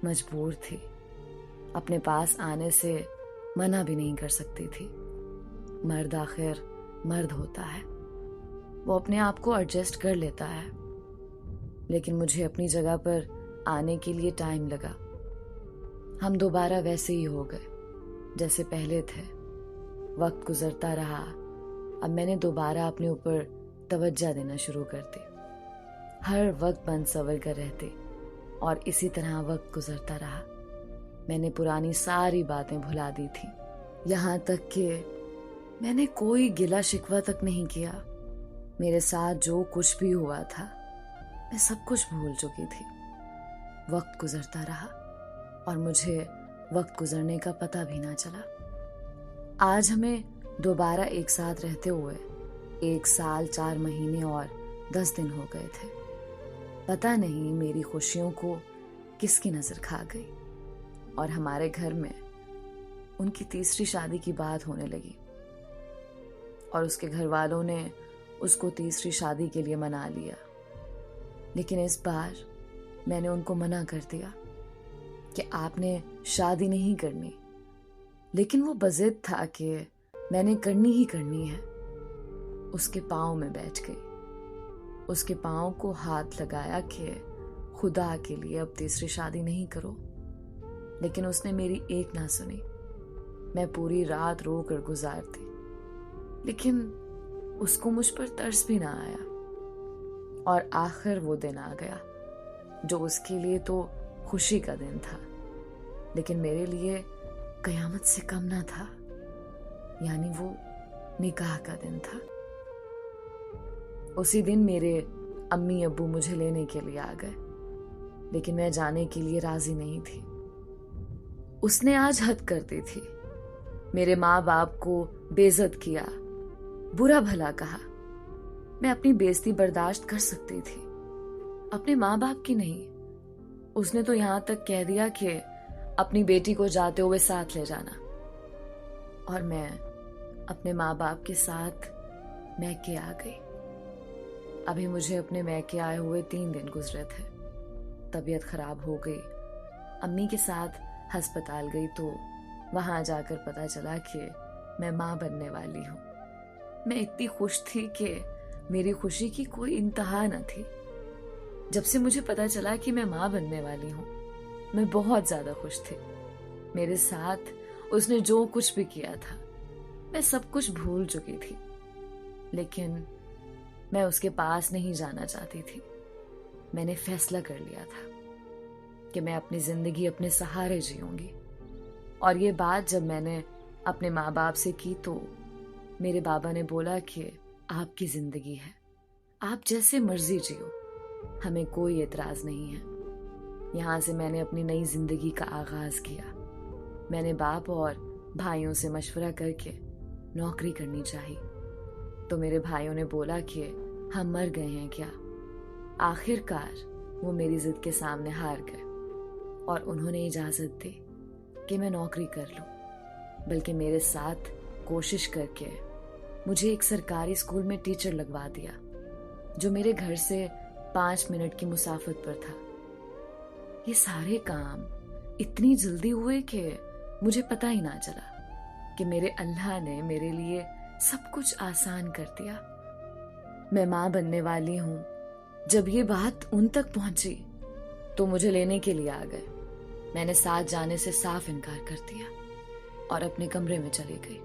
मजबूर थी, अपने पास आने से मना भी नहीं कर सकती थी। मर्द आखिर मर्द होता है, वो अपने आप को एडजस्ट कर लेता है, लेकिन मुझे अपनी जगह पर आने के लिए टाइम लगा। हम दोबारा वैसे ही हो गए जैसे पहले थे। वक्त गुजरता रहा, अब मैंने दोबारा अपने ऊपर तवज्जो देना शुरू कर दी। हर वक्त बंद सवर कर रहते और इसी तरह वक्त गुजरता रहा। मैंने पुरानी सारी बातें भुला दी थी, यहाँ तक कि मैंने कोई गिला शिकवा तक नहीं किया। मेरे साथ जो कुछ भी हुआ था मैं सब कुछ भूल चुकी थी। वक्त गुजरता रहा और मुझे वक्त गुजरने का पता भी ना चला। आज हमें दोबारा एक साथ रहते हुए 1 साल 4 महीने और 10 दिन हो गए थे। पता नहीं मेरी खुशियों को किसकी नजर खा गई और हमारे घर में उनकी तीसरी शादी की बात होने लगी और उसके घर वालों ने उसको तीसरी शादी के लिए मना लिया। लेकिन इस बार मैंने उनको मना कर दिया कि आपने शादी नहीं करनी, लेकिन वो बज़िद था कि मैंने करनी ही करनी है। उसके पाँव में बैठ गई, उसके पाँव को हाथ लगाया कि खुदा के लिए अब तीसरी शादी नहीं करो। लेकिन उसने मेरी एक ना सुनी। मैं पूरी रात रो कर गुजारती, लेकिन उसको मुझ पर तरस भी ना आया। और आखिर वो दिन आ गया जो उसके लिए तो खुशी का दिन था, लेकिन मेरे लिए कयामत से कम ना था। यानी वो निकाह का दिन था। उसी दिन मेरे अम्मी अब्बू मुझे लेने के लिए आ गए, लेकिन मैं जाने के लिए राजी नहीं थी। उसने आज हद कर दी थी। मेरे माँ बाप को बेइज्जत किया, बुरा भला कहा। मैं अपनी बेइज्जती बर्दाश्त कर सकती थी, अपने माँ बाप की नहीं। उसने तो यहाँ तक कह दिया कि अपनी बेटी को जाते हुए साथ ले जाना। और मैं अपने माँ बाप के साथ मैके आ गई। अभी मुझे अपने मैके आए हुए 3 दिन गुजरे थे। तबीयत खराब हो गई, अम्मी के साथ अस्पताल गई तो वहां जाकर पता चला कि मैं माँ बनने वाली हूँ। मैं इतनी खुश थी कि मेरी खुशी की कोई इंतहा न थी। जब से मुझे पता चला कि मैं माँ बनने वाली हूँ, मैं बहुत ज्यादा खुश थी। मेरे साथ उसने जो कुछ भी किया था मैं सब कुछ भूल चुकी थी, लेकिन मैं उसके पास नहीं जाना चाहती थी। मैंने फैसला कर लिया था कि मैं अपनी जिंदगी अपने सहारे जीऊंगी। और ये बात जब मैंने अपने माँ बाप से की तो मेरे बाबा ने बोला कि आपकी जिंदगी है, आप जैसे मर्जी जियो, हमें कोई एतराज नहीं है। यहाँ से मैंने अपनी नई जिंदगी का आगाज किया। मैंने बाप और भाइयों से मशवरा करके नौकरी करनी चाहिए, तो मेरे भाइयों ने बोला कि हम मर गए हैं क्या। आखिरकार वो मेरी जिद के सामने हार गए और उन्होंने इजाजत दी कि मैं नौकरी कर लूं, बल्कि मेरे साथ कोशिश करके मुझे एक सरकारी स्कूल में टीचर लगवा दिया, जो मेरे घर से 5 मिनट की मुसाफत पर था। ये सारे काम इतनी जल्दी हुए कि मुझे पता ही ना चला कि मेरे अल्लाह ने मेरे लिए सब कुछ आसान कर दिया। मैं माँ बनने वाली हूँ। जब ये बात उन तक पहुंची तो मुझे लेने के लिए आ गए। मैंने साथ जाने से साफ इनकार कर दिया और अपने कमरे में चली गई।